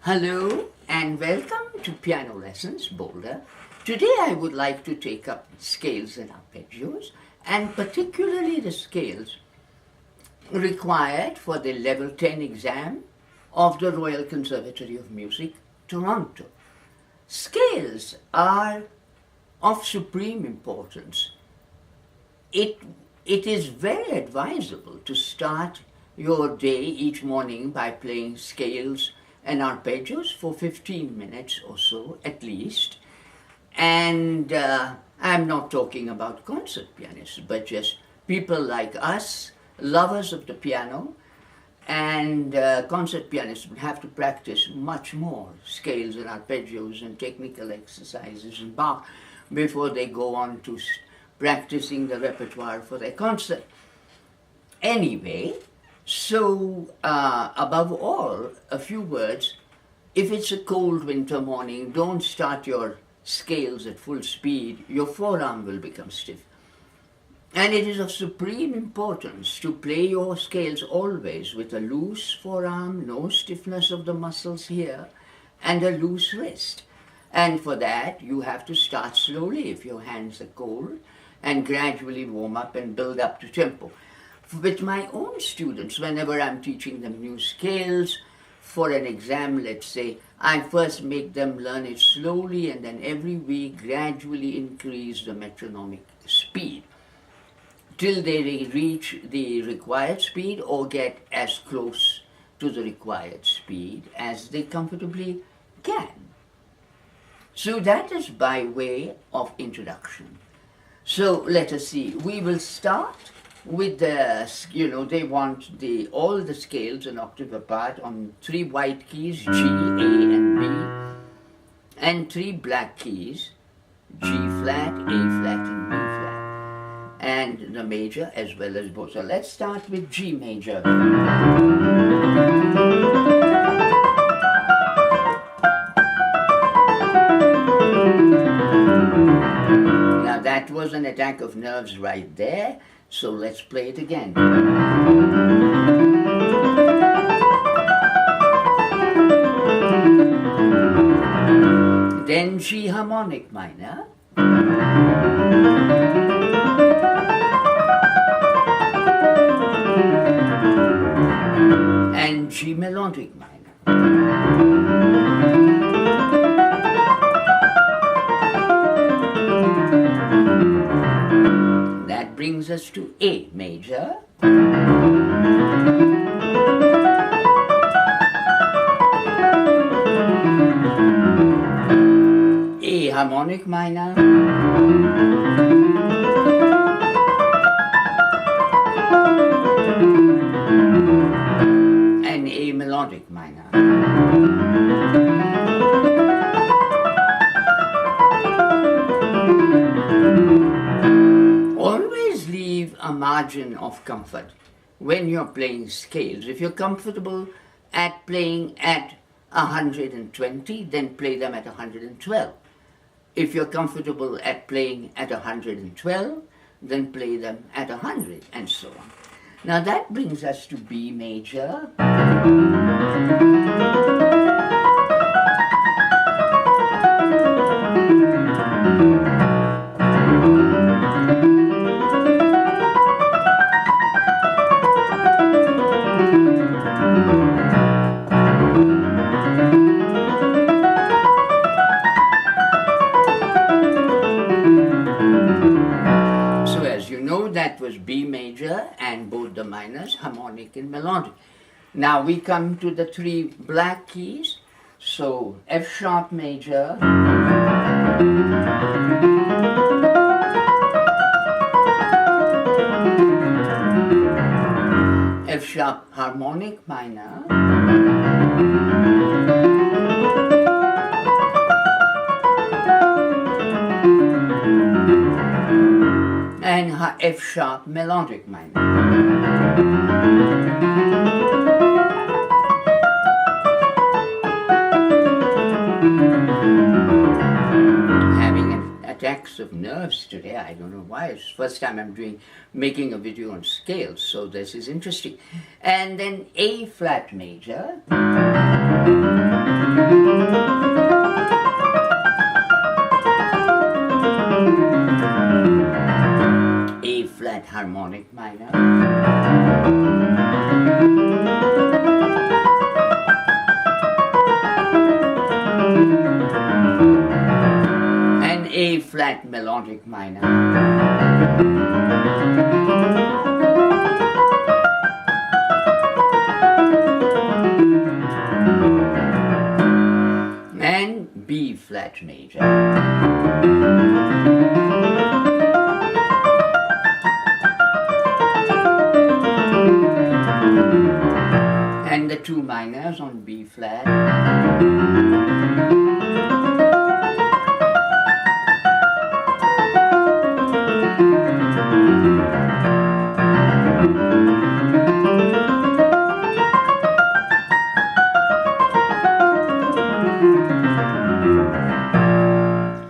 Hello and welcome to Piano Lessons Boulder. Today I would like to take up scales and arpeggios, and particularly the scales required for the Level 10 exam of the Royal Conservatory of Music, Toronto. Scales are of supreme importance. It is very advisable to start your day each morning by playing scales and arpeggios for 15 minutes or so at least. And I'm not talking about concert pianists, but just people like us, lovers of the piano, and concert pianists would have to practice much more scales and arpeggios and technical exercises and Bach before they go on to practicing the repertoire for their concert. Anyway, so above all, a few words. If it's a cold winter morning, don't start your scales at full speed. Your forearm will become stiff. And it is of supreme importance to play your scales always with a loose forearm, no stiffness of the muscles here, and a loose wrist. And for that, you have to start slowly if your hands are cold, and gradually warm up and build up to tempo. With my own students, whenever I'm teaching them new scales for an exam, let's say, I first make them learn it slowly and then every week gradually increase the metronomic speed till they reach the required speed or get as close to the required speed as they comfortably can. So that is by way of introduction. So let us see. We will start with the, they want all the scales an octave apart on 3 white keys, G, A, and B, and 3 black keys, G flat, A flat, and B flat, and the major as well as both. So let's start with G major. Now that was an attack of nerves right there. So let's play it again. Then G harmonic minor. And G melodic minor. Brings us to A major, A harmonic minor, and A melodic minor. A margin of comfort when you're playing scales. If you're comfortable at playing at 120, then play them at 112. If you're comfortable at playing at 112, then play them at 100, and so on. Now that brings us to B major. That was B major and both the minors, harmonic and melodic. Now we come to the 3 black keys. So F sharp major, F sharp harmonic minor, and F sharp melodic minor. Having attacks of nerves today, I don't know why. It's the first time I'm making a video on scales, so this is interesting. And then A flat major. A flat harmonic minor, and A flat melodic minor, and B flat major. And the two minors on B flat.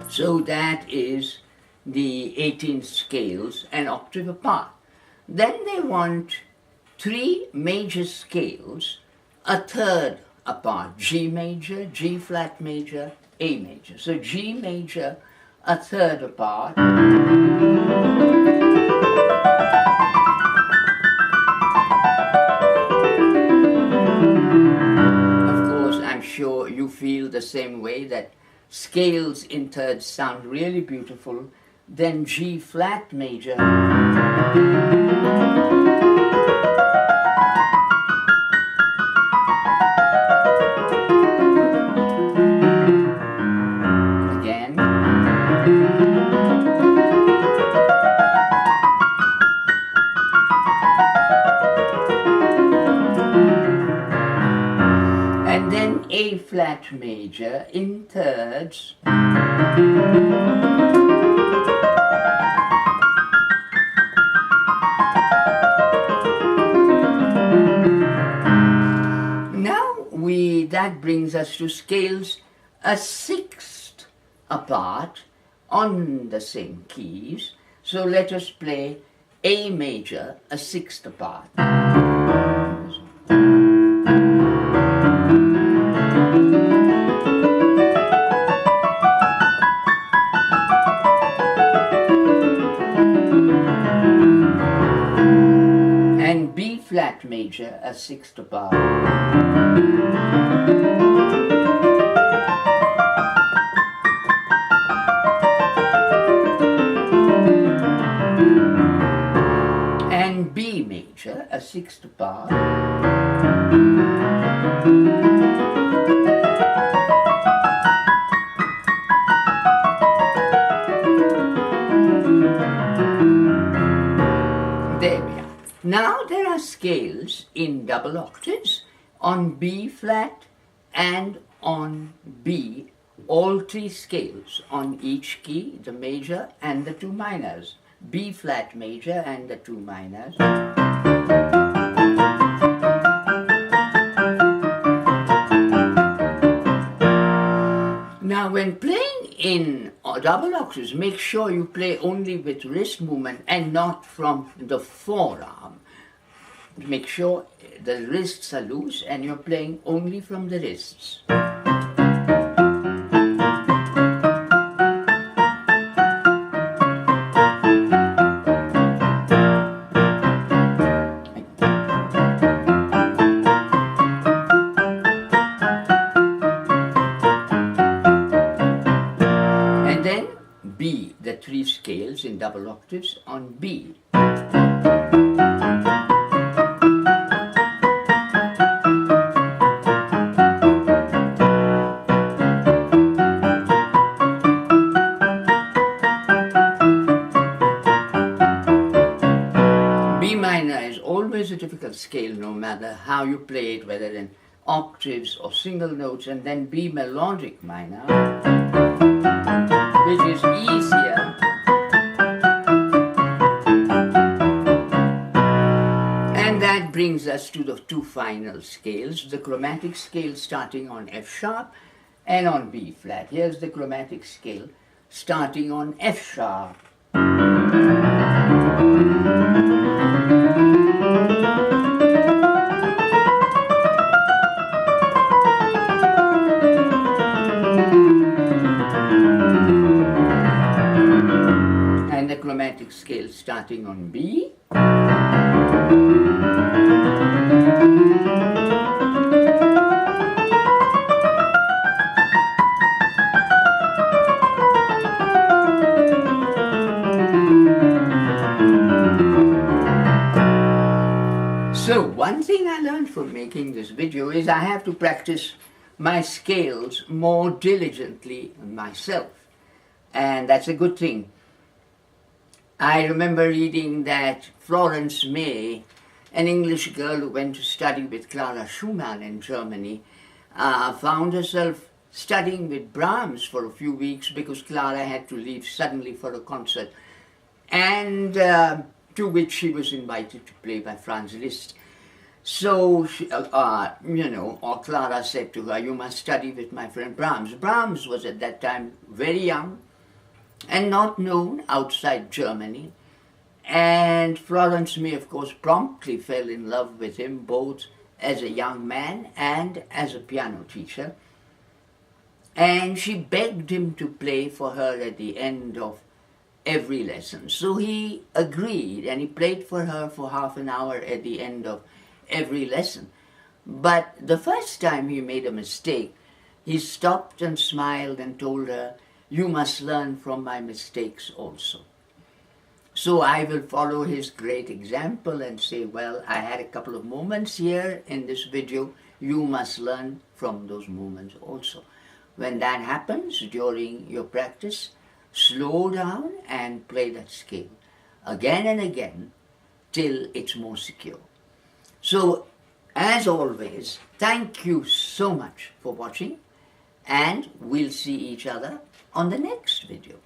So that is the 18 scales an octave apart. Then they want 3 major scales a third apart: G major, G flat major, A major. So G major a third apart. Of course, I'm sure you feel the same way, that scales in thirds sound really beautiful. Then G flat major. Again. And then A flat major in thirds. That brings us to scales a sixth apart on the same keys. So let us play A major a sixth apart. And B flat major a sixth apart. And B major a sixth apart. There we are. Now there are scales in double octaves on B flat and on B, all 3 scales on each key, the major and the 2 minors, B flat major and the 2 minors. Now when playing in double octaves, make sure you play only with wrist movement and not from the forearm. Make sure the wrists are loose and you're playing only from the wrists. And then B, the 3 scales in double octaves on B. A difficult scale no matter how you play it, whether in octaves or single notes. And then B melodic minor, which is easier. And that brings us to the 2 final scales, the chromatic scale starting on F sharp and on B flat. Here's the chromatic scale starting on F sharp. starting on B. So one thing I learned from making this video is I have to practice my scales more diligently myself, and that's a good thing. I remember reading that Florence May, an English girl who went to study with Clara Schumann in Germany, found herself studying with Brahms for a few weeks because Clara had to leave suddenly for a concert, and to which she was invited to play by Franz Liszt. So, or Clara said to her, "You must study with my friend Brahms." Brahms was at that time very young and not known outside Germany. And Florence May, of course, promptly fell in love with him, both as a young man and as a piano teacher. And she begged him to play for her at the end of every lesson. So he agreed, and he played for her for half an hour at the end of every lesson. But the first time he made a mistake, he stopped and smiled and told her, "You must learn from my mistakes also." So I will follow his great example and say, well, I had a couple of moments here in this video. You must learn from those moments also. When that happens during your practice, slow down and play that scale again and again till it's more secure. So, as always, thank you so much for watching, and we'll see each other on the next video.